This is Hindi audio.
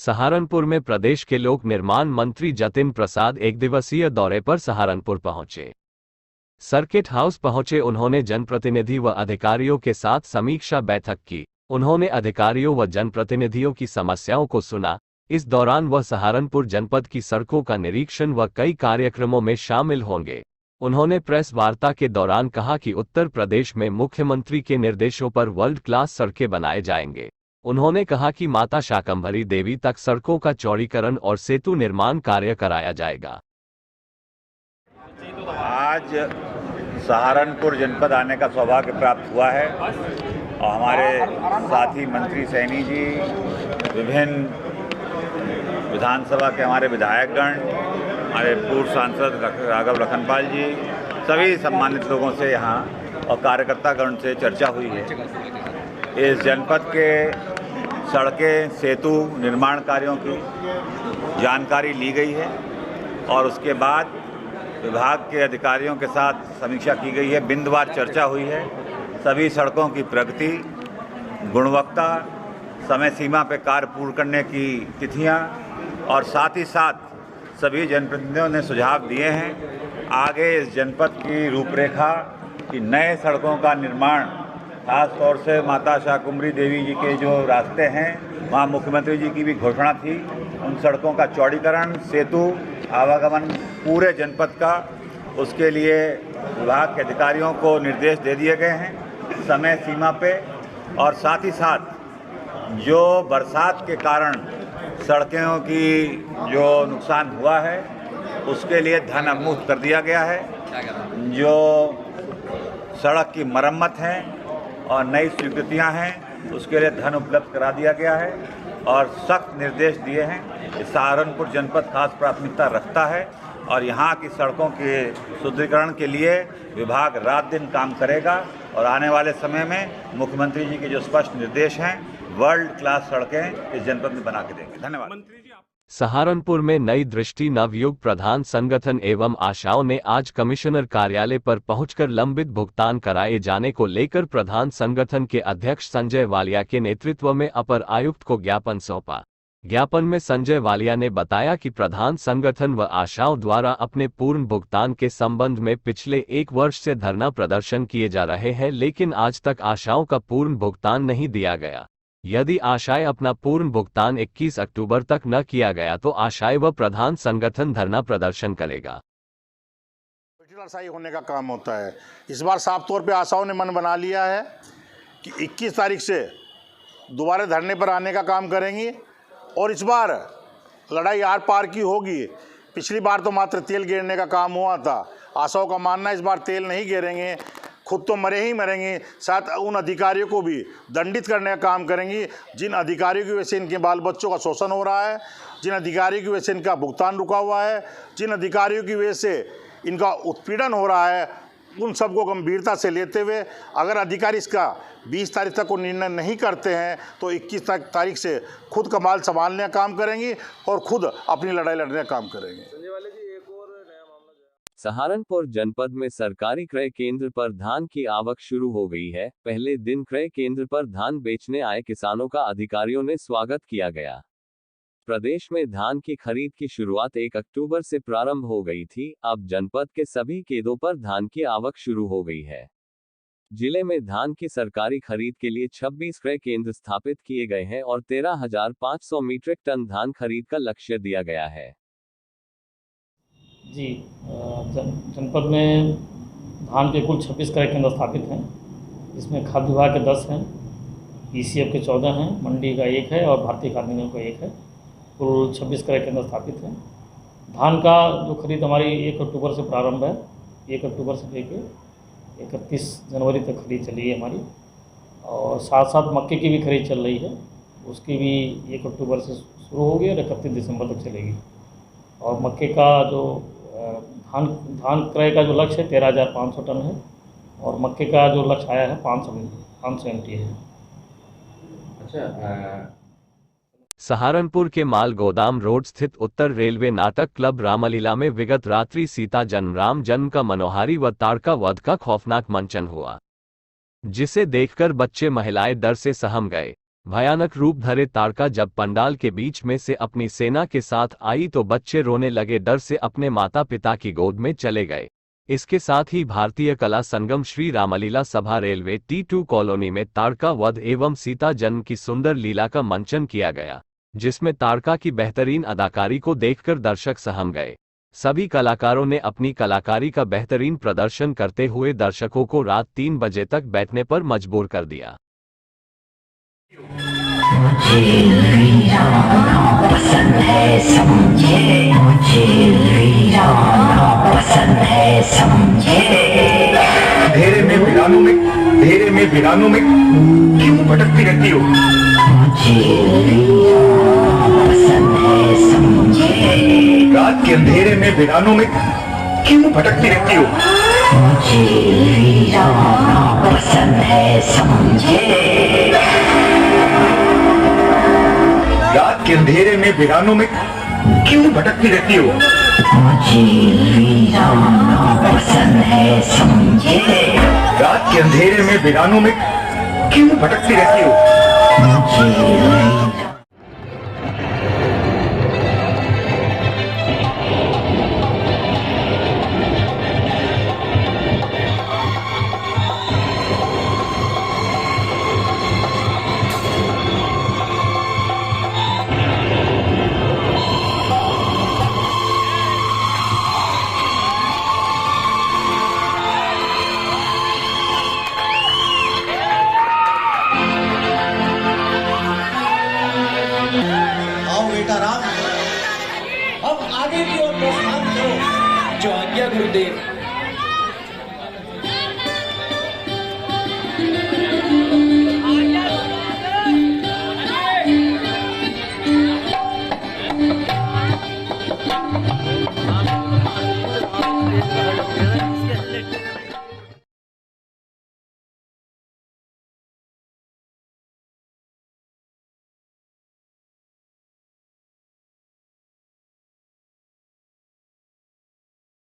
सहारनपुर में प्रदेश के लोक निर्माण मंत्री जतिन प्रसाद एक दिवसीय दौरे पर सहारनपुर पहुंचे। सर्किट हाउस पहुंचे उन्होंने जनप्रतिनिधि व अधिकारियों के साथ समीक्षा बैठक की। उन्होंने अधिकारियों व जनप्रतिनिधियों की समस्याओं को सुना। इस दौरान वह सहारनपुर जनपद की सड़कों का निरीक्षण व कई कार्यक्रमों में शामिल होंगे। उन्होंने प्रेस वार्ता के दौरान कहा कि उत्तर प्रदेश में मुख्यमंत्री के निर्देशों पर वर्ल्ड क्लास सड़कें बनाए जाएंगे। उन्होंने कहा कि माता शाकंभरी देवी तक सड़कों का चौड़ीकरण और सेतु निर्माण कार्य कराया जाएगा। आज सहारनपुर जनपद आने का सौभाग्य प्राप्त हुआ है और हमारे साथी मंत्री सैनी जी, विभिन्न विधानसभा के हमारे विधायकगण, हमारे पूर्व सांसद राघव लखनपाल जी, सभी सम्मानित लोगों से यहाँ और कार्यकर्तागण से चर्चा हुई है। इस जनपद के सड़कें, सेतु निर्माण कार्यों की जानकारी ली गई है और उसके बाद विभाग के अधिकारियों के साथ समीक्षा की गई है। बिंदुवार चर्चा हुई है। सभी सड़कों की प्रगति, गुणवत्ता, समय सीमा पर कार्य पूर्ण करने की तिथियां और साथ ही साथ सभी जनप्रतिनिधियों ने सुझाव दिए हैं आगे इस जनपद की रूपरेखा कि नए सड़कों का निर्माण, खास तौर से माता शाकंभरी देवी जी के जो रास्ते हैं वहाँ मुख्यमंत्री जी की भी घोषणा थी, उन सड़कों का चौड़ीकरण, सेतु, आवागमन पूरे जनपद का, उसके लिए विभाग के अधिकारियों को निर्देश दे दिए गए हैं समय सीमा पे। और साथ ही साथ जो बरसात के कारण सड़कों की जो नुकसान हुआ है उसके लिए धन अवमुक्त कर दिया गया है। जो सड़क की मरम्मत है और नई स्वीकृतियां हैं उसके लिए धन उपलब्ध करा दिया गया है और सख्त निर्देश दिए हैं। सहारनपुर जनपद खास प्राथमिकता रखता है और यहाँ की सड़कों के सुदृढ़ीकरण के लिए विभाग रात दिन काम करेगा और आने वाले समय में मुख्यमंत्री जी के जो स्पष्ट निर्देश हैं वर्ल्ड क्लास सड़कें इस जनपद में बना के देंगे। धन्यवाद। सहारनपुर में नई दृष्टि नवयुग प्रधान संगठन एवं आशाओं ने आज कमिश्नर कार्यालय पर पहुंचकर लंबित भुगतान कराए जाने को लेकर प्रधान संगठन के अध्यक्ष संजय वालिया के नेतृत्व में अपर आयुक्त को ज्ञापन सौंपा। ज्ञापन में संजय वालिया ने बताया कि प्रधान संगठन व आशाओं द्वारा अपने पूर्ण भुगतान के संबंध में पिछले 1 वर्ष से धरना प्रदर्शन किए जा रहे हैं, लेकिन आज तक आशाओं का पूर्ण भुगतान नहीं दिया गया। यदि आशाएं अपना पूर्ण भुगतान 21 अक्टूबर तक न किया गया तो आशाएं व प्रधान संगठन धरना प्रदर्शन करेगा। सही होने का काम होता है। इस बार साफ तौर पे आशाओं ने मन बना लिया है कि 21 तारीख से दोबारा धरने पर आने का काम करेंगी और इस बार लड़ाई आर पार की होगी। पिछली बार तो मात्र तेल गिरने का काम हुआ था। आशाओं का मानना है इस बार तेल नहीं गिरेंगे, खुद तो मरे ही मरेंगे, साथ उन अधिकारियों को भी दंडित करने का काम करेंगी जिन अधिकारियों की वजह से इनके बाल बच्चों का शोषण हो रहा है, जिन अधिकारियों की वजह से इनका भुगतान रुका हुआ है, जिन अधिकारियों की वजह से इनका उत्पीड़न हो रहा है, उन सबको गंभीरता से लेते हुए अगर अधिकारी इसका 20 तारीख तक को निर्णय नहीं करते हैं तो 21 तारीख से खुद कमाल संभालने का काम करेंगी और खुद अपनी लड़ाई लड़ने का काम करेंगे। सहारनपुर जनपद में सरकारी क्रय केंद्र पर धान की आवक शुरू हो गई है। पहले दिन क्रय केंद्र पर धान बेचने आए किसानों का अधिकारियों ने स्वागत किया गया। प्रदेश में धान की खरीद की शुरुआत 1 अक्टूबर से प्रारंभ हो गई थी। अब जनपद के सभी केंद्रों पर धान की आवक शुरू हो गई है। जिले में धान की सरकारी खरीद के लिए 26 क्रय केंद्र स्थापित किए गए हैं और 13,500 मीट्रिक टन धान खरीद का लक्ष्य दिया गया है। जी, जनपद में धान के कुल 26 क्रय केंद्र स्थापित हैं। इसमें खाद्य विभाग के 10 हैं, पीसीएफ के 14 हैं, मंडी का 1 है और भारतीय खाद्य निगम का 1 है। कुल 26 क्रय केंद्र स्थापित हैं। धान का जो खरीद हमारी 1 अक्टूबर से प्रारंभ है। 1 अक्टूबर से लेकर 31 जनवरी तक खरीद चली है हमारी और साथ साथ मक्के की भी खरीद चल रही है। उसकी भी 1 अक्टूबर से शुरू होगी और 31 दिसंबर तक चलेगी। और मक्के का जो धान क्रय का जो लक्ष्य है 13,500 टन है और मक्के का जो लक्ष्य आया है 500 MT है। अच्छा, सहारनपुर के माल गोदाम रोड स्थित उत्तर रेलवे नाटक क्लब रामलीला में विगत रात्रि सीता जन्म राम जन्म का मनोहारी व ताड़का वध का खौफनाक मंचन हुआ, जिसे देखकर बच्चे महिलाएं डर से सहम गए। भयानक रूप धरे ताड़का जब पंडाल के बीच में से अपनी सेना के साथ आई तो बच्चे रोने लगे, डर से अपने माता पिता की गोद में चले गए। इसके साथ ही भारतीय कला संगम श्री रामलीला सभा रेलवे T2 कॉलोनी में ताड़का वध एवं सीता जन्म की सुंदर लीला का मंचन किया गया, जिसमें ताड़का की बेहतरीन अदाकारी को देखकर दर्शक सहम गए। सभी कलाकारों ने अपनी कलाकारी का बेहतरीन प्रदर्शन करते हुए दर्शकों को रात 3 बजे तक बैठने पर मजबूर कर दिया। मुझे वीराना पसंद है समझे, मुझे वीराना पसंद है समझे। अंधेरे में वीरानों में क्यों भटकती रहती हो? मुझे वीराना पसंद है समझे। रात के अंधेरे में वीरानों में क्यों भटकती रहती हो? मुझे वीराना पसंद है समझे। रात के अंधेरे में वीरानों में क्यों भटकती रहती हो? मुझे वीराना पसंद है समझे। रात के अंधेरे में वीरानों में क्यों भटकती रहती हो? मुझे आओ बेटा राम, अब आगे की ओर प्रस्थान करो। जो आज्ञा गुरुदेव।